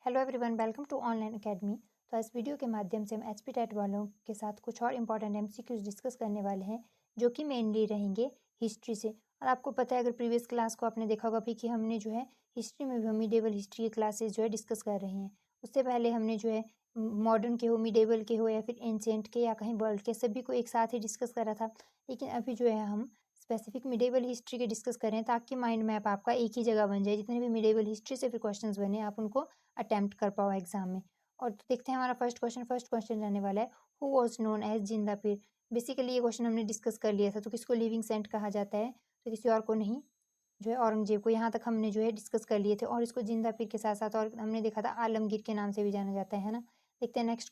Hello everyone, welcome to online academy. तो इस video के माध्यम से हम एचपी टेट वालों के साथ कुछ और इंपॉर्टेंट एमसीक्यूज डिस्कस करने वाले हैं, जो कि मेनली रहेंगे हिस्ट्री से। और आपको पता है, अगर प्रीवियस क्लास को आपने देखा होगा भी कि हमने जो है हिस्ट्री में भी हम मिडेवल हिस्ट्री के क्लासेस जो है डिस्कस कर रहे हैं। उससे पहले हमने जो है मॉडर्न के हो, मिडेवल के हो या फिर एंशिएंट के या कहीं वर्ल्ड के, सभी को एक साथ ही डिस्कस करा था। लेकिन अभी जो है हम स्पेसिफिक मिडेवल हिस्ट्री के डिस्कस कर रहे हैं, ताकि माइंड मैप आपका एक ही जगह बन जाए। जितने भी मिडेवल हिस्ट्री से फिर क्वेश्चंस बने, आप उनको अटेम्प्ट कर पाओ एग्जाम में। और तो देखते हैं हमारा फर्स्ट क्वेश्चन रहने वाला है, हु वाज नोन एज जिंदा पीर। बेसिकली ये क्वेश्चन हमने डिस्कस कर लिया था। तो किसको लिविंग सेंट कहा जाता है? तो किसी और को नहीं, जो है औरंगजेब को। यहाँ तक हमने जो है डिस्कस कर लिए थे। और इसको जिंदा पीर के साथ साथ और हमने देखा था आलमगीर के नाम से भी जाना जाता है ना। देखते हैं नेक्स्ट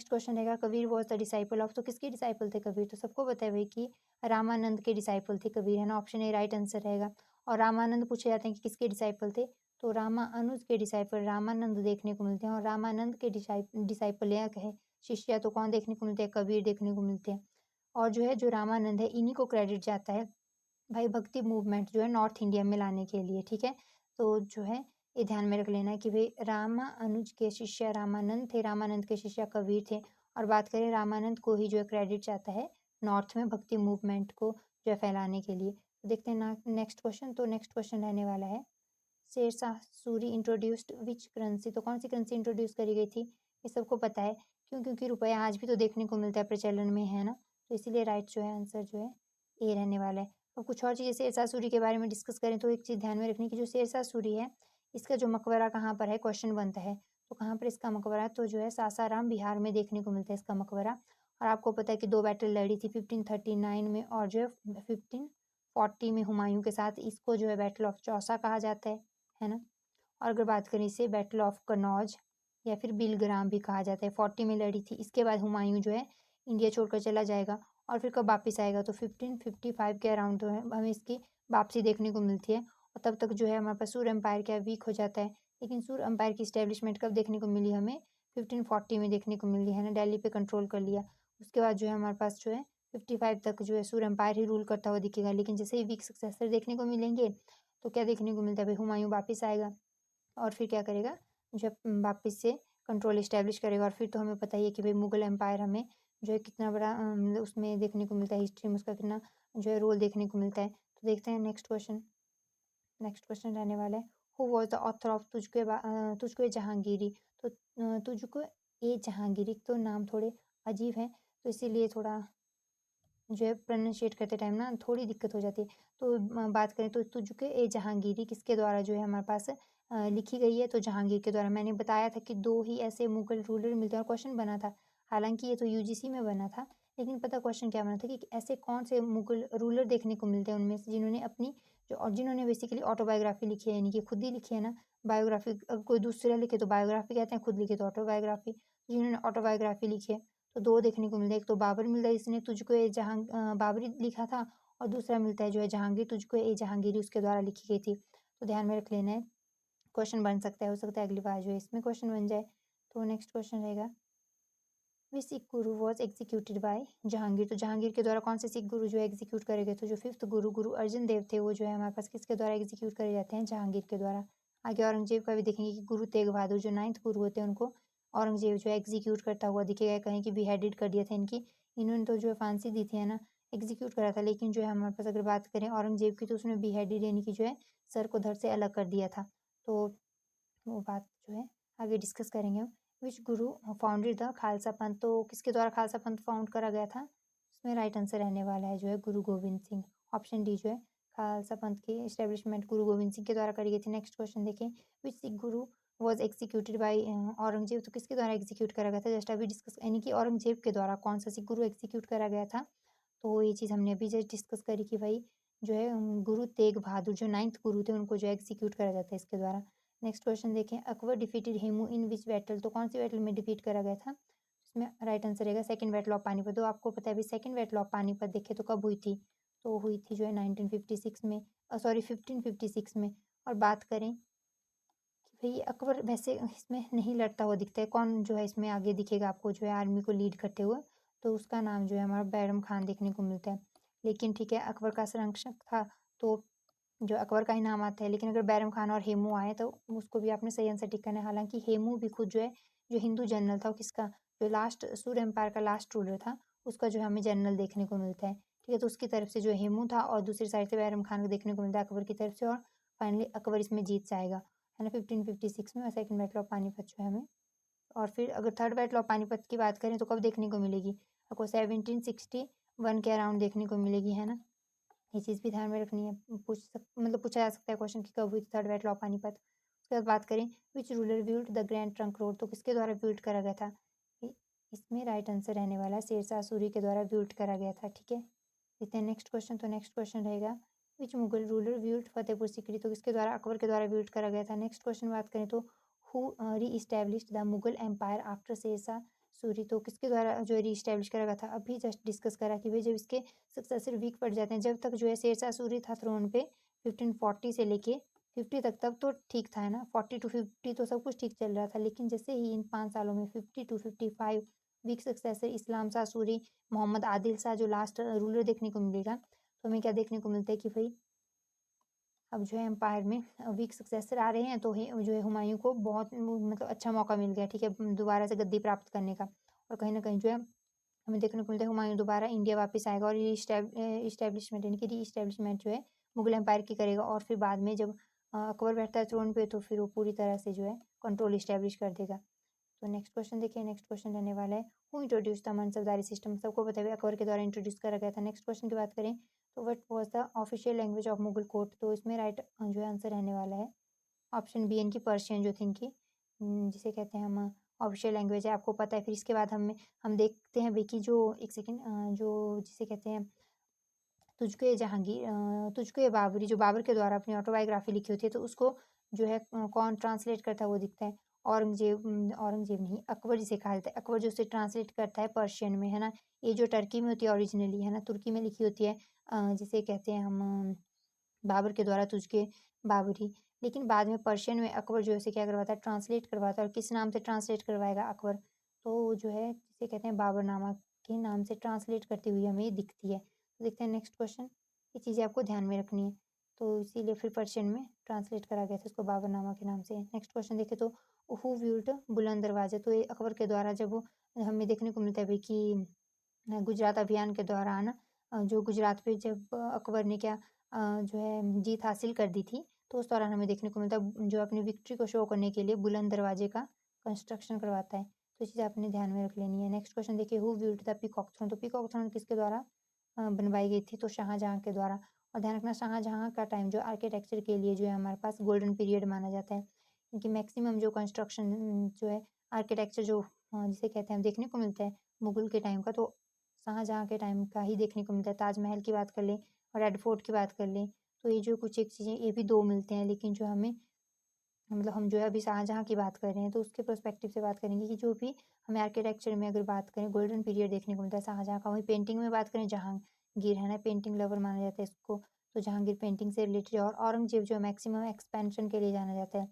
क्वेश्चन रहेगा, Kabir was the disciple of. तो किसके डिसाइपल थे कबीर? तो सबको पता है भाई कि रामानंद के डिसाइपल थे कबीर, है ना। ऑप्शन ए राइट आंसर रहेगा। और रामानंद पूछे जाते हैं कि किसके डिसाइपल थे, तो रामानुज के डिसाइपल रामानंद देखने को मिलते हैं। और रामानंद के डिसाइपल या कहे शिष्य तो कौन देखने को मिलते हैं? कबीर देखने को मिलते हैं। और जो रामानंद है, इन्हीं को क्रेडिट जाता है भाई भक्ति मूवमेंट जो है नॉर्थ इंडिया में लाने के लिए, ठीक है। तो जो है ये ध्यान में रख लेना है कि भाई रामानुज के शिष्य रामानंद थे, रामानंद के शिष्य कबीर थे। और बात करें, रामानंद को ही जो है क्रेडिट जाता है नॉर्थ में भक्ति मूवमेंट को जो है फैलाने के लिए। तो देखते हैं ना नेक्स्ट क्वेश्चन। तो नेक्स्ट क्वेश्चन रहने वाला है, शेरशाह सूरी इंट्रोड्यूस्ड विच करेंसी। तो कौन सी करेंसी इंट्रोड्यूस करी गई थी? ये सबको पता है। क्यों? क्योंकि रुपया आज भी तो देखने को मिलता है, प्रचलन में, है ना। तो इसीलिए राइट जो है आंसर जो है ए रहने वाला है। अब कुछ और चीज़ शेरशाह सूरी के बारे में डिस्कस करें तो एक चीज़ ध्यान में रखनी की जो शेरशाह सूरी है, इसका जो मकबरा कहाँ पर है, क्वेश्चन बनता है। तो कहाँ पर इसका मकबरा है? तो जो है सासाराम बिहार में देखने को मिलता है इसका मकबरा। और आपको पता है कि 2 बैटल लड़ी थी 1539 में और जो है 1540 में हुमायूं के साथ। इसको जो है बैटल ऑफ चौसा कहा जाता है ना। और अगर बात करें इसे बैटल ऑफ कनौज या फिर बिलग्राम भी कहा जाता है, 40 में लड़ी थी। इसके बाद हुमायूं जो है इंडिया छोड़कर चला जाएगा। और फिर कब वापिस आएगा? तो 1555 के अराउंड जो है हमें इसकी वापसी देखने को मिलती है। और तब तक जो है हमारे पास सूर एम्पायर क्या वीक हो जाता है। लेकिन सूर एम्पायर की स्टैब्लिशमेंट कब देखने को मिली हमें? 1540 में देखने को मिली, है ना। दिल्ली पे कंट्रोल कर लिया। उसके बाद जो है हमारे पास जो है 55 तक जो है सूर एम्पायर ही रूल करता हुआ दिखेगा। लेकिन जैसे ही वीक सक्सेसर देखने को मिलेंगे, तो क्या देखने को मिलता है भाई? हुमायूं वापिस आएगा और फिर क्या करेगा? जब वापस से कंट्रोल एस्टेब्लिश करेगा। और फिर तो हमें पता ही है कि भाई मुगल एम्पायर हमें जो है कितना बड़ा मतलब उसमें देखने को मिलता है, हिस्ट्री में उसका कितना जो है रोल देखने को मिलता है। तो देखते हैं नेक्स्ट क्वेश्चन रहने वाला है, who was the author of तुझको ये जहांगीरी। तो तुझको ये जहांगीरी, तो नाम थोड़े अजीब हैं, तो इसीलिए थोड़ा जो है प्रोनाउंशिएट करते टाइम ना थोड़ी दिक्कत हो जाती है। तो बात करें तो तुझको ए जहांगीरी किसके द्वारा जो है हमारे पास लिखी गई है? तो जहांगीर के द्वारा। मैंने बताया था कि 2 ही ऐसे मुगल रूलर मिलते हैं और क्वेश्चन बना था। हालाँकि ये तो यूजीसी में बना था, लेकिन पता क्वेश्चन क्या बना था कि ऐसे कौन से मुगल रूलर देखने को मिलते हैं उनमें से जिन्होंने अपनी जिन्होंने बेसिकली ऑटोबायोग्राफी लिखी है, यानी कि खुद ही लिखी है ना। बायोग्राफी अब कोई दूसरा लिखे तो बायोग्राफी कहते हैं, खुद लिखे तो ऑटोबायोग्राफी। जिन्होंने ऑटोबायोग्राफी लिखी है तो 2 देखने को मिलता है। एक तो बाबर मिलता है, जिसने तुझको ये बाबरी लिखा था। और दूसरा मिलता है जो है जहांगीर, तुझको ये जहांगीरी उसके द्वारा लिखी गई थी। तो ध्यान में रख लेना है। क्वेश्चन बन सकता है, हो सकता है अगली बार जो है इसमें क्वेश्चन बन जाए। तो नेक्स्ट क्वेश्चन रहेगा, विच सिख गुरु वॉज एग्जीक्यूटेड बाय जहांगीर। तो जहांगीर के द्वारा कौन से सिख गुरु जो है एग्जीक्यूट करे गए? तो जो 5th गुरु गुरु अर्जन देव थे, वो जो है हमारे पास किसके द्वारा एग्जीक्यूट करे जाते हैं? जहांगीर के द्वारा। आगे औरंगजेब का भी देखेंगे कि गुरु तेग बहादुर जो 9th गुरु होते हैं, उनको औरंगजेब जो है एग्जीक्यूट करता हुआ दिखेगा। कहीं कि बिहेडेड कर दिया था इनकी। इन्होंने तो जो है फांसी दी थी, है ना। एग्जीक्यूट करा था, लेकिन जो है हमारे पास अगर बात करें औरंगजेब की, तो उसने बिहेडेड यानी कि जो है सर को धड़ से अलग कर दिया था। तो वो बात जो है आगे डिस्कस करेंगे हम। विच गुरु फाउंडेड द खालसा पंथ। तो किसके द्वारा खालसा पंथ फाउंड करा गया था? इसमें राइट आंसर रहने वाला है जो है गुरु गोविंद सिंह। ऑप्शन डी जो है खालसा पंथ की एस्टेब्लिशमेंट गुरु गोविंद सिंह के द्वारा करी गई थी। नेक्स्ट क्वेश्चन देखें, विच सिख गुरु वॉज एक्सिक्यूटेड बाई औरंगजेब। तो किसके द्वारा एग्जीक्यूट करा गया था? जस्ट अभी डिस्कस, यानी कि औरंगजेब के द्वारा कौन सा सिख गुरु एग्जीक्यूट करा गया था? तो ये चीज़ हमने अभी जस्ट डिस्कस करी कि भाई जो है गुरु तेग बहादुर जो 9th गुरु थे, उनको जो है एग्जीक्यूट करा जाता है इसके द्वारा। नेक्स्ट क्वेश्चन देखें, अकबर डिफीटेड हेमू इन विच बैटल। तो कौन सी बैटल में डिफीट करा गया था? इसमें राइट आंसर रहेगा सेकंड बैटल ऑफ पानीपत। तो आपको पता है अभी सेकंड बैटल ऑफ पानीपत देखे तो कब हुई थी? तो हुई थी जो है 1956 में, सॉरी 1556 में। और बात करें कि भाई अकबर वैसे इसमें नहीं लड़ता हुआ दिखता है, कौन जो है इसमें आगे दिखेगा आपको जो है आर्मी को लीड करते हुए? तो उसका नाम जो है हमारा बैरम खान देखने को मिलता है। लेकिन ठीक है, अकबर का संरक्षक था, तो जो अकबर का ही नाम आता है, लेकिन अगर बैरम खान और हेमू आए तो उसको भी आपने सही आंसर टिक करना है। हालाँकि हेमू भी खुद जो है, जो हिंदू जनरल था, वो किसका, जो लास्ट सूर्य एम्पायर का लास्ट रूलर था, उसका जो है हमें जनरल देखने को मिलता है। ठीक है, तो उसकी तरफ से जो हेमू था और दूसरी साइड से बैरम खान को देखने को मिलता है अकबर की तरफ से, और फाइनली अकबर इसमें जीत जाएगा, है ना, 1556 में। और सेकंड बैटल ऑफ पानीपत जो है हमें, और फिर अगर थर्ड बैटल ऑफ पानीपत की बात करें तो कब देखने को मिलेगी, आपको 1761 के अराउंड देखने को मिलेगी, है ना। ये चीज़ भी ध्यान में रखनी है। मतलब पूछा जा सकता है क्वेश्चन कि कब हुई थी थर्ड बैटल ऑफ पानीपत। उसके बाद बात करें which ruler built the grand trunk road, तो किसके द्वारा बिल्ट करा गया था। इसमें राइट आंसर रहने वाला है शेरशाह सूरी के द्वारा बिल्ट करा गया था। ठीक है, देखते हैं नेक्स्ट क्वेश्चन। तो नेक्स्ट क्वेश्चन रहेगा विच मुगल रूलर बिल्ट फतेहपुर सीकरी, तो किसके द्वारा, अकबर के द्वारा बिल्ट करा गया था। नेक्स्ट क्वेश्चन बात करें तो who reestablished the Mughal empire after Sher Shah Suri, तो किसके द्वारा जो है री इस्टेब्लिश करा गया था। अभी जस्ट डिस्कस करा कि भाई जब इसके सक्सेसर वीक पड़ जाते हैं, जब तक जो है शेरशाह सूरी था थ्रोन पे 1540 से लेके 50 तक, तब तो ठीक था, है ना, 40 to 50 तो सब कुछ ठीक चल रहा था। लेकिन जैसे ही इन 5 सालों में 50 to 55 वीक सक्सेसर इस्लाम शाह सूरी, मोहम्मद आदिल शाह जो लास्ट रूलर देखने को मिलेगा, तो हमें क्या देखने को मिलता है कि भाई अब जो है एम्पायर में वीक सक्सेसर आ रहे हैं, तो जो है हुमायूं को बहुत मतलब अच्छा मौका मिल गया, ठीक है, दोबारा से गद्दी प्राप्त करने का। और कहीं ना कहीं जो है हमें देखने को मिलता है हुमायूं दोबारा इंडिया वापस आएगा और इस्टेब्लिशमेंट, यानी कि री इस्टेब्लिशमेंट जो है मुगल एम्पायर की करेगा। और फिर बाद में जब अकबर बैठता है थ्रोन पे, तो फिर वो पूरी तरह से जो है कंट्रोल इस्टेब्लिश कर देगा। तो नेक्स्ट क्वेश्चन देखिए, नेक्स्ट क्वेश्चन रहने वाला है हु इंट्रोड्यूस द मनसबदारी सिस्टम, सबको पता है अकबर के द्वारा इंट्रोड्यूस करा गया था। नेक्स्ट क्वेश्चन की बात करें तो what was the official language of Mughal court, तो इसमें राइट जो है आंसर रहने वाला है ऑप्शन बी, इनकी पर्शियन जो थी इनकी, जिसे कहते हैं हम ऑफिशियल लैंग्वेज है, आपको पता है। फिर इसके बाद हम देखते हैं बेकी जो एक सेकेंड जो जिसे कहते हैं तुझको ये जहांगीर तुझको ये बाबरी, जो बाबर के द्वारा अपनी ऑटोबायोग्राफी लिखी होती है, तो उसको जो है कौन ट्रांसलेट करता है वो दिखता है औरंगजेब नहीं, अकबर जिसे कहा जाता है, अकबर जो उसे ट्रांसलेट करता है पर्शियन में, है ना। ये जो टर्की में होती है ओरिजिनली, है ना, तुर्की में लिखी होती है, जिसे कहते हैं हम बाबर के द्वारा तुझके बाबरी। लेकिन बाद में पर्शियन में अकबर जो है उसे क्या करवाता है, ट्रांसलेट करवाता है। और किस नाम से ट्रांसलेट करवाएगा अकबर, तो जो है जिसे कहते हैं बाबरनामा के नाम से ट्रांसलेट करती हुई हमें ये दिखती है। तो देखते हैं नेक्स्ट क्वेश्चन, ये चीज़ें आपको ध्यान में रखनी है। तो इसीलिए फिर पर्शियन में ट्रांसलेट करा गया था उसको बाबरनामा के नाम से। नेक्स्ट क्वेश्चन देखें तो हु ब्यूल्ट बुलंद दरवाजा, तो ये अकबर के द्वारा जब वो हमें देखने को मिलता है भाई कि गुजरात अभियान के दौरान जो गुजरात पे जब अकबर ने क्या जो है जीत हासिल कर दी थी, तो उस दौरान हमें देखने को मिलता है जो अपनी विक्ट्री को शो करने के लिए बुलंद दरवाजे का कंस्ट्रक्शन करवाता है। तो ये चीज़ आपने ध्यान में रख लेनी है। नेक्स्ट क्वेश्चन देखिए who built the peacock throne, तो पीकॉक थ्रोन किसके द्वारा बनवाई गई थी, तो शाहजहाँ के द्वारा। और ध्यान रखना शाहजहाँ का टाइम जो आर्किटेक्चर के लिए जो है हमारे पास गोल्डन पीरियड माना जाता है, क्योंकि मैक्सिमम जो कंस्ट्रक्शन जो है आर्किटेक्चर जो जिसे कहते हैं देखने को मिलता है मुगल के टाइम का, तो शाहजहाँ के टाइम का ही देखने को मिलता है। ताजमहल की बात कर लें और रेड फोर्ट की बात कर लें, तो ये जो कुछ एक चीज़ें ये भी 2 मिलते हैं, लेकिन जो हमें मतलब हम जो है अभी शाहजहाँ की बात कर रहे हैं, तो उसके पर्सपेक्टिव से बात करेंगे कि जो भी हमें आर्किटेक्चर में अगर बात करें गोल्डन पीरियड देखने को मिलता है शाहजहाँ का। वहीं पेंटिंग में बात करें जहांगीर, है ना, पेंटिंग लवर माना जाता है इसको, तो जहांगीर पेंटिंग से रिलेटेड। और औरंगजेब जो मैक्सिमम एक्सपेंशन के लिए जाना जाता है,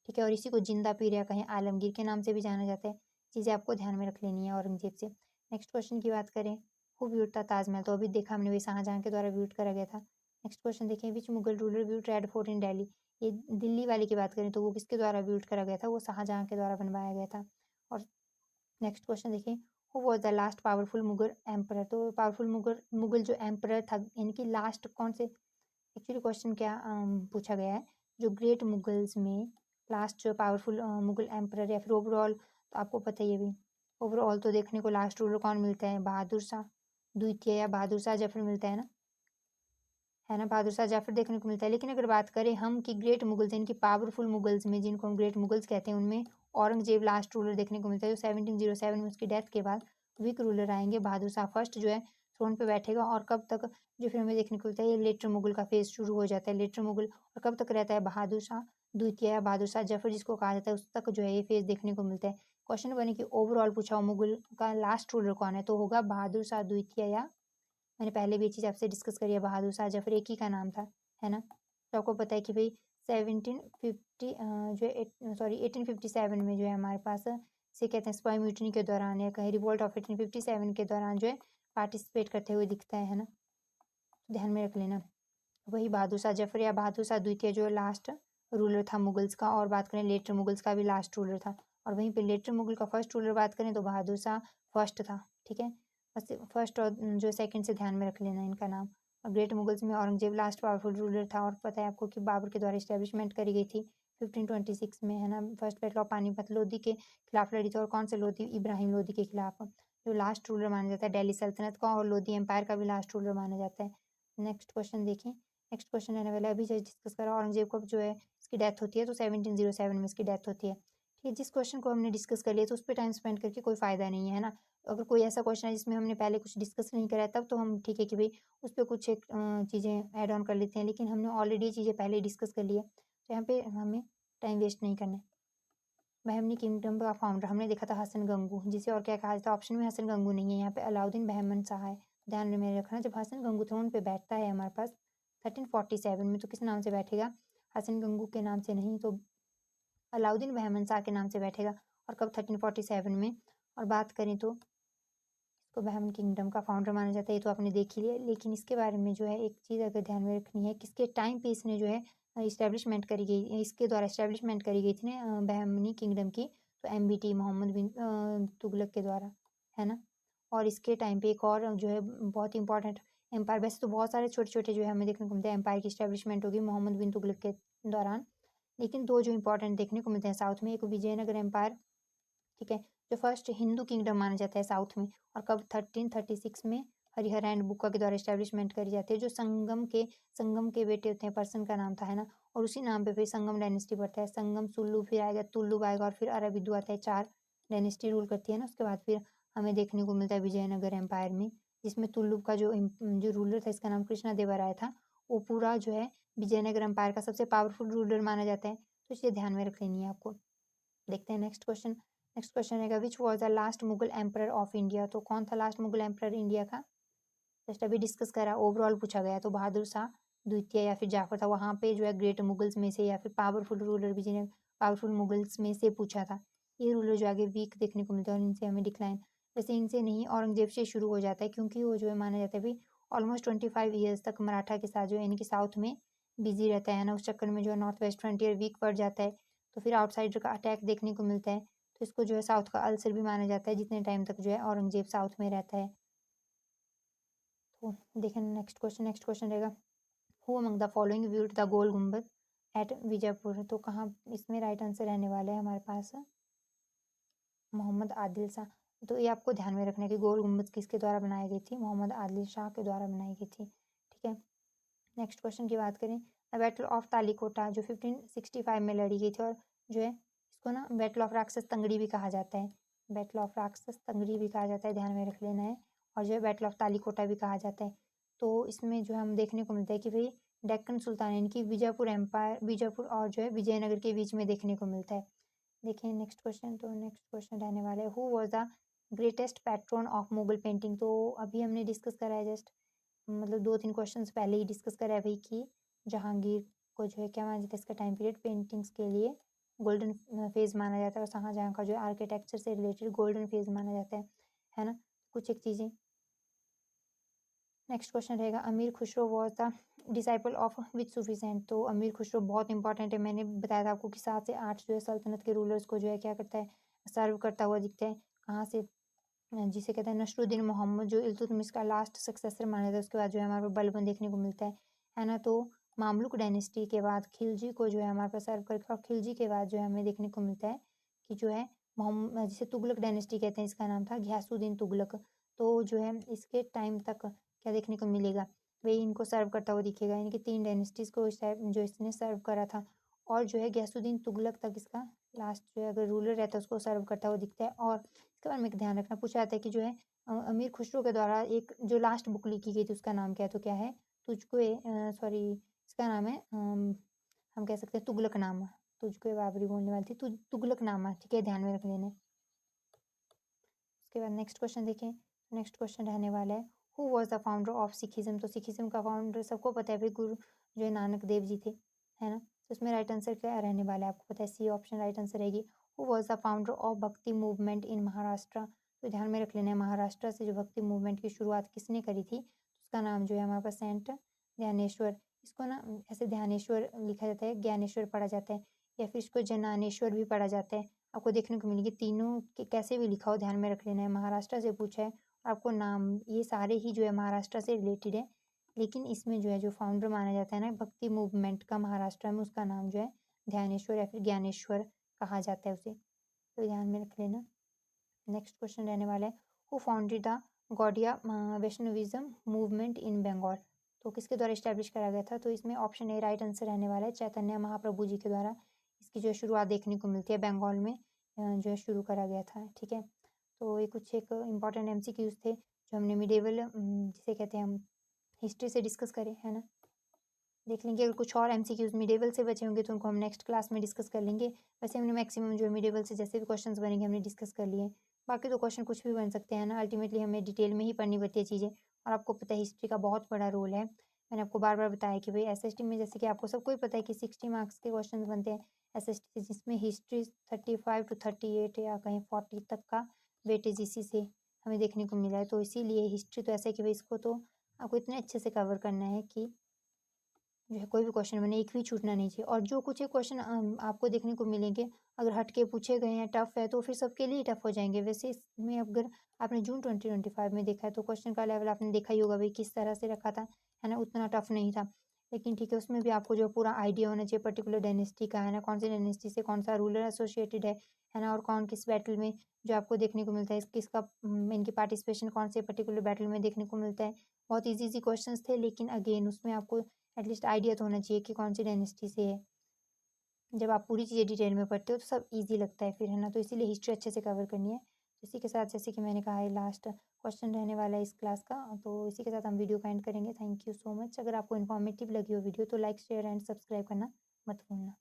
ठीक है, और इसी को जिंदा पीर या कहीं आलमगीर के नाम से भी जाना जाता है। चीज़ें आपको ध्यान में रख लेनी है औरंगजेब से। नेक्स्ट क्वेश्चन की बात करें हु ब्यूट था ताजमहल, तो अभी देखा हमने वही शाहजहाँ के द्वारा ब्यूट करा गया था। नेक्स्ट क्वेश्चन देखें which Mughal ruler built Red Fort in Delhi, ये दिल्ली वाले की बात करें तो वो किसके द्वारा बिल्ड करा गया था, वो शाहजहाँ के द्वारा बनवाया गया था। और नेक्स्ट क्वेश्चन देखिए who was the last powerful Mughal emperor, तो पावरफुल मुगल मुगल जो एम्परर था, यानी कि लास्ट कौन से, एक्चुअली क्वेश्चन क्या पूछा गया है, जो ग्रेट मुगल्स में लास्ट जो पावरफुल मुगल एम्परर या फिर ओवरऑल, तो आपको पता ही है भी ओवरऑल तो देखने को लास्ट रूलर कौन मिलता है, बहादुर शाह द्वितीय या बहादुर शाह जफर मिलता है ना, बहादुर शाह जफर देखने को मिलता है। लेकिन अगर बात करें हम कि ग्रेट मुगल्स, इनकी पावरफुल मुगल्स में जिनको हम ग्रेट मुगल्स कहते हैं, उनमें औरंगजेब लास्ट रूलर देखने को मिलता है, जो 1707 में उसकी डेथ के बाद वीक रूलर आएंगे, बहादुर शाह फर्स्ट जो है थ्रोन पे बैठेगा। और कब तक, जो फिर हमें देखने को मिलता है ये लेटर मुगल का फेज शुरू हो जाता है, लेटर मुगल, और कब तक रहता है, बहादुर शाह द्वितीय या बहादुर शाह जफर जिसको कहा जाता है, उस तक जो है ये फेज देखने को मिलता है। क्वेश्चन बने कि ओवरऑल पूछा हो मुगल का लास्ट रूलर कौन है, तो होगा बहादुर शाह द्वितीय, या मैंने पहले भी ये चीज़ आपसे डिस्कस करी है, बहादुर शाह जफर एक ही का नाम था, है ना। तो आपको पता है कि भाई 1750 जो है सॉरी 1857 में जो है हमारे पास इसे कहते हैं स्पाई म्यूटनी के दौरान या कहीं रिवोल्ट ऑफ 1857 के दौरान जो है पार्टिसिपेट करते हुए दिखता है ना, तो ध्यान में रख लेना। वही बहादुर शाह जफर या बहादुर शाह द्वितीय जो लास्ट रूलर था मुगल्स का, और बात करें लेटर मुगल्स का भी लास्ट रूलर था। और वहीं पे लेटर मुगल का फर्स्ट रूलर बात करें तो बहादुर शाह फर्स्ट था। ठीक है, बस फर्स्ट और जो सेकंड से ध्यान में रख लेना इनका नाम। और ग्रेट मुगल्स में औरंगजेब लास्ट पावरफुल रूलर था, और पता है आपको कि बाबर के द्वारा इस्टेब्लिशमेंट करी गई थी 1526 में, है ना। First battle of Panipat Lodhi के खिलाफ लड़ी थी, और कौन से लोधी? इब्राहिम लोधी के खिलाफ, जो लास्ट रूलर माना जाता है दिल्ली सल्तनत का, और लोधी एम्पायर का भी लास्ट रूलर माना जाता है। नेक्स्ट क्वेश्चन देखिए। नेक्स्ट क्वेश्चन रहने वाला है, अभी जस्ट डिस्कस करा औरंगजेब को जो है इसकी डेथ होती है तो 1707 में इसकी डेथ होती है। ठीक है, जिस क्वेश्चन को हमने डिस्कस कर लिया तो उस पर टाइम स्पेंड करके कोई फायदा नहीं है ना। अगर कोई ऐसा क्वेश्चन है जिसमें हमने पहले कुछ डिस्कस नहीं करा है तब तो हम ठीक है कि भाई उस पर कुछ एक चीज़ें ऐड ऑन कर लेते हैं, लेकिन हमने ऑलरेडी ये चीज़ें पहले डिस्कस कर ली है, तो यहाँ पे हमें टाइम वेस्ट नहीं करना है। बहमनी किंगडम का फाउंडर हमने देखा था हसन गंगू, जिसे और क्या कहा जाता है? ऑप्शन में हसन गंगू नहीं है, यहाँ पे अलाउद्दीन बहमन शाह है। ध्यान में रखना, जब हसन गंगू थ्रोन पे बैठता है हमारे पास 1347 में, तो किस नाम से बैठेगा? हसन गंगू के नाम से नहीं, तो अलाउद्दीन बहमन शाह के नाम से बैठेगा। और कब? 1347 में। और बात करें तो इसको बहमन किंगडम का फाउंडर माना जाता है, ये तो आपने देख ही लिया, लेकिन इसके बारे में जो है एक चीज़ अगर ध्यान में रखनी है, किसके टाइम पे इसने जो है इस्टेब्लिशमेंट करी गई, इसके द्वारा इस्टेब्लिशमेंट करी गई थी ना बहमनी किंगडम की, तो एमबीटी मोहम्मद बिन तुगलक के द्वारा, है ना। और इसके टाइम पे एक और जो है बहुत इंपॉर्टेंट एम्पायर, वैसे तो बहुत सारे छोटे छोटे जो है हमें देखने को मिलते हैं एम्पायर की इस्टेब्लिशमेंट होगी मोहम्मद बिन तुगलक के दौरान, लेकिन दो जो इंपॉर्टेंट देखने को मिलते हैं साउथ में, एक विजयनगर एम्पायर, ठीक है, जो फर्स्ट हिंदू किंगडम माना जाता है साउथ में, और कब? 1336 में हरिहर एंड बुक्का के द्वारा एस्टेब्लिशमेंट करी जाती है, जो संगम के बेटे होते हैं, पर्सन का नाम था, है ना। और उसी नाम पे फिर संगम डायनेस्टी बढ़ता है, संगम सुल्लू, फिर आएगा तुल्लुक आएगा, और फिर अरबिदु आता है। 4 डायनेस्टी रूल करती है ना। उसके बाद फिर हमें देखने को मिलता है विजयनगर एम्पायर में, जिसमें तुल्लुक का जो रूलर था, इसका नाम कृष्णा देवराय था, वो पूरा जो है विजयनगर एम्पायर का सबसे पावरफुल रूलर माना जाता है, तो इसे ध्यान में रख लेनी है आपको। देखते हैं नेक्स्ट क्वेश्चन। नेक्स्ट क्वेश्चन रहेगा, which was the last Mughal emperor of India? तो कौन था लास्ट मुगल एम्पर इंडिया का? जस्ट अभी डिस्कस करा, ओवरऑल पूछा गया, तो बहादुर शाह द्वितीय या फिर जाफर था। वहां पे जो है ग्रेट मुगल्स में से या फिर पावरफुल रूलर भी जिन्हें पावरफुल मुगल्स में से पूछा था। ये रूलर जो आगे वीक देखने को मिलता है, और इनसे हमें डिक्लाइन, वैसे इनसे नहीं, औरंगजेब से शुरू हो जाता है, क्योंकि वो जो है माना जाता है भाई ऑलमोस्ट 25 ईयर्स तक मराठा के साथ जो है इनकी साउथ में बिजी रहता है ना। उस चक्कर में जो है नॉर्थ वेस्ट फ्रंटियर वीक पड़ जाता है, तो फिर आउटसाइडर का अटैक देखने को मिलता है, तो इसको जो है साउथ का अल्सर भी माना जाता है जितने टाइम तक जो है औरंगजेब साउथ में रहता है। तो देखें नेक्स्ट क्वेश्चन रहेगा, who among the following viewed the goal गुम्बद एट विजयपुर? तो कहाँ इसमें राइट आंसर रहने वाला है हमारे पास? मोहम्मद आदिल शाह। तो ये आपको ध्यान में रखना है कि गोल गुम्बद किसके द्वारा बनाई गई थी? मोहम्मद आदिल शाह के द्वारा बनाई गई थी। ठीक है, नेक्स्ट क्वेश्चन की बात करें, द बैटल ऑफ तालीकोटा जो 1565 में लड़ी गई थी, और जो है इसको ना बैटल ऑफ राक्षस तंगड़ी भी कहा जाता है, बैटल ऑफ राक्षस तंगड़ी भी कहा जाता है, ध्यान में रख लेना है। और जो है बैटल ऑफ तालीकोटा भी कहा जाता है। तो इसमें जो हम देखने को मिलता है कि भाई डेक्कन सुल्तान इनकी विजयपुर एम्पायर, विजयपुर और जो है विजयनगर के बीच में देखने को मिलता है। देखिए नेक्स्ट क्वेश्चन, तो नेक्स्ट क्वेश्चन रहने वाला है, who was the greatest pattern of Mughal painting? तो अभी हमने डिस्कस करा है, जस्ट मतलब 2-3 क्वेश्चंस पहले ही डिस्कस करा है भाई कि जहांगीर को जो है क्या माना जाता है, इसका टाइम पीरियड पेंटिंग्स के लिए गोल्डन फेज माना जाता है, और शाहजहाँ का जो है आर्किटेक्चर से रिलेटेड गोल्डन फेज माना जाता है ना। कुछ एक चीज़ें। नेक्स्ट क्वेश्चन रहेगा, Amir Khusro was the disciple of which Sufi saint? तो अमीर खुसरो बहुत इंपॉर्टेंट है, मैंने बताया था आपको कि 7 से 8 जो है सल्तनत के रूलर्स को जो है क्या करता है, सर्व करता हुआ दिखता है। कहाँ से? जिसे कहते हैं नसरुद्दीन मोहम्मद, जो इल्तुतमिश का लास्ट सक्सेसर माना जाता है। उसके बाद जो है हमारे पास बलबन देखने को मिलता है ना। तो मामलुक डायनेस्टी के बाद खिलजी को जो है हमारे पास सर्व करके, और खिलजी के बाद जो है हमें देखने को मिलता है कि जो है मोहम्मद, जिसे तुगलक डायनेस्टी कहते हैं, इसका नाम था घियासुद्दीन तुगलक। तो जो है इसके टाइम तक क्या देखने को मिलेगा, वही इनको सर्व करता हुआ दिखेगा, इनकी 3 डायनेस्टीज को इस टाइम जो इसने सर्व करा था। और जो है घियासुद्दीन तुगलक तक इसका लास्ट जो है अगर रूलर रहता है उसको सर्व करता हुआ दिखता है। और इसके बारे में एक ध्यान रखना पूछा जाता है कि जो है अमीर खुसरो के द्वारा एक जो लास्ट बुक लिखी गई थी उसका नाम क्या है? तो क्या है? तुझको सॉरी, इसका नाम है हम कह सकते हैं तुगलकनामा। तुझको बाबरी बोलने वाली थी, तुगलकनामा। ठीक है, ध्यान में रख लेना। उसके बाद नेक्स्ट क्वेश्चन देखें, नेक्स्ट क्वेश्चन रहने वाला है, who was the founder of Sikhism? तो सिखिज्म का फाउंडर सबको पता है भाई, गुरु जो है नानक देव जी थे, है ना। तो इसमें राइट आंसर क्या रहने वाला है? आपको पता है सी ऑप्शन राइट आंसर रहेगी। Who was the founder of भक्ति मूवमेंट इन महाराष्ट्र? तो ध्यान में रख लेना है, महाराष्ट्र से जो भक्ति मूवमेंट की शुरुआत किसने करी थी, उसका नाम जो है हमारे पास सेंट ध्यानेश्वर इसको ना ऐसे ध्यानेश्वर लिखा जाता है, ज्ञानेश्वर पढ़ा जाता है या फिर इसको जनानेश्वर भी पढ़ा जाता है। आपको देखने को मिलेंगे तीनों के कैसे भी लिखा हो ध्यान में रख लेना है। महाराष्ट्र से पूछा है, आपको नाम ये सारे ही जो है महाराष्ट्र से रिलेटेड है। लेकिन इसमें जो है जो फाउंडर माना जाता है ना भक्ति मूवमेंट का महाराष्ट्र में, उसका नाम जो है ध्यानेश्वर या फिर ज्ञानेश्वर कहा जाता है उसे। तो ध्यान में रख लेना। नेक्स्ट क्वेश्चन रहने वाला है, who founded the Gaudiya Vaishnavism movement in Bengal. तो किसके द्वारा इस्टेब्लिश करा गया था? तो इसमें ऑप्शन ए राइट आंसर रहने वाला है, चैतन्य महाप्रभु जी के द्वारा इसकी जो है शुरुआत देखने को मिलती है। बंगाल में जो है शुरू करा गया था। ठीक है, तो ये कुछ एक इम्पॉर्टेंट एमसीक्यूज थे जो हमने मिडेवल जिसे कहते हैं हम हिस्ट्री से डिस्कस करें, है ना। देख लेंगे अगर कुछ और एमसीक्यूज मिडेवल से बचे होंगे तो उनको हम नेक्स्ट क्लास में डिस्कस कर लेंगे। वैसे हमने मैक्सिमम जो है मिडेवल से जैसे भी क्वेश्चंस बनेंगे हमने डिस्कस कर लिए। बाकी तो क्वेश्चन कुछ भी बन सकते हैं ना, अल्टीमेटली हमें डिटेल में ही पढ़नी पड़ती है चीज़ें। और आपको पता है हिस्ट्री का बहुत बड़ा रोल है। मैंने आपको बार बार बताया कि भाई एसएसटी में जैसे कि आपको सबको ही पता है कि 60 मार्क्स के क्वेश्चन बनते हैं एसएसटी से, जिसमें हिस्ट्री 35 to 38 या कहीं 40 तक का वेटेज इसी से हमें देखने को मिला है। तो इसीलिए हिस्ट्री तो ऐसा है कि भाई इसको तो आपको इतने अच्छे से कवर करना है कि जो है कोई भी क्वेश्चन बने एक भी छूटना नहीं चाहिए। और जो कुछ एक क्वेश्चन आपको देखने को मिलेंगे अगर हट के पूछे गए हैं, टफ है, तो फिर सबके लिए टफ हो जाएंगे। वैसे इसमें अगर आपने जून 2025 में देखा है तो क्वेश्चन का लेवल आपने देखा ही होगा भाई किस तरह से रखा था, है ना, उतना टफ नहीं था। लेकिन ठीक है, उसमें भी आपको जो पूरा आइडिया होना चाहिए पर्टिकुलर डायनेस्टी का, है ना, कौन सी डायनेस्टी से कौन सा रूलर एसोसिएटेड है ना, और कौन किस बैटल में जो आपको देखने को मिलता है, किसका इनकी पार्टिसिपेशन कौन से पर्टिकुलर बैटल में देखने को मिलता है। बहुत ईजी ईजी क्वेश्चन थे, लेकिन अगेन उसमें आपको एटलीस्ट आइडिया तो होना चाहिए कि कौन सी डायनेस्टी से है। जब आप पूरी चीज़ें डिटेल में पढ़ते हो तो सब ईजी लगता है फिर, है ना। तो इसीलिए हिस्ट्री अच्छे से कवर करनी है। इसी के साथ जैसे कि मैंने कहा है लास्ट क्वेश्चन रहने वाला है इस क्लास का, तो इसी के साथ हम वीडियो का एंड करेंगे। Thank you so much. अगर आपको इन्फॉर्मेटिव लगी हो वीडियो तो लाइक शेयर एंड सब्सक्राइब करना मत भूलना।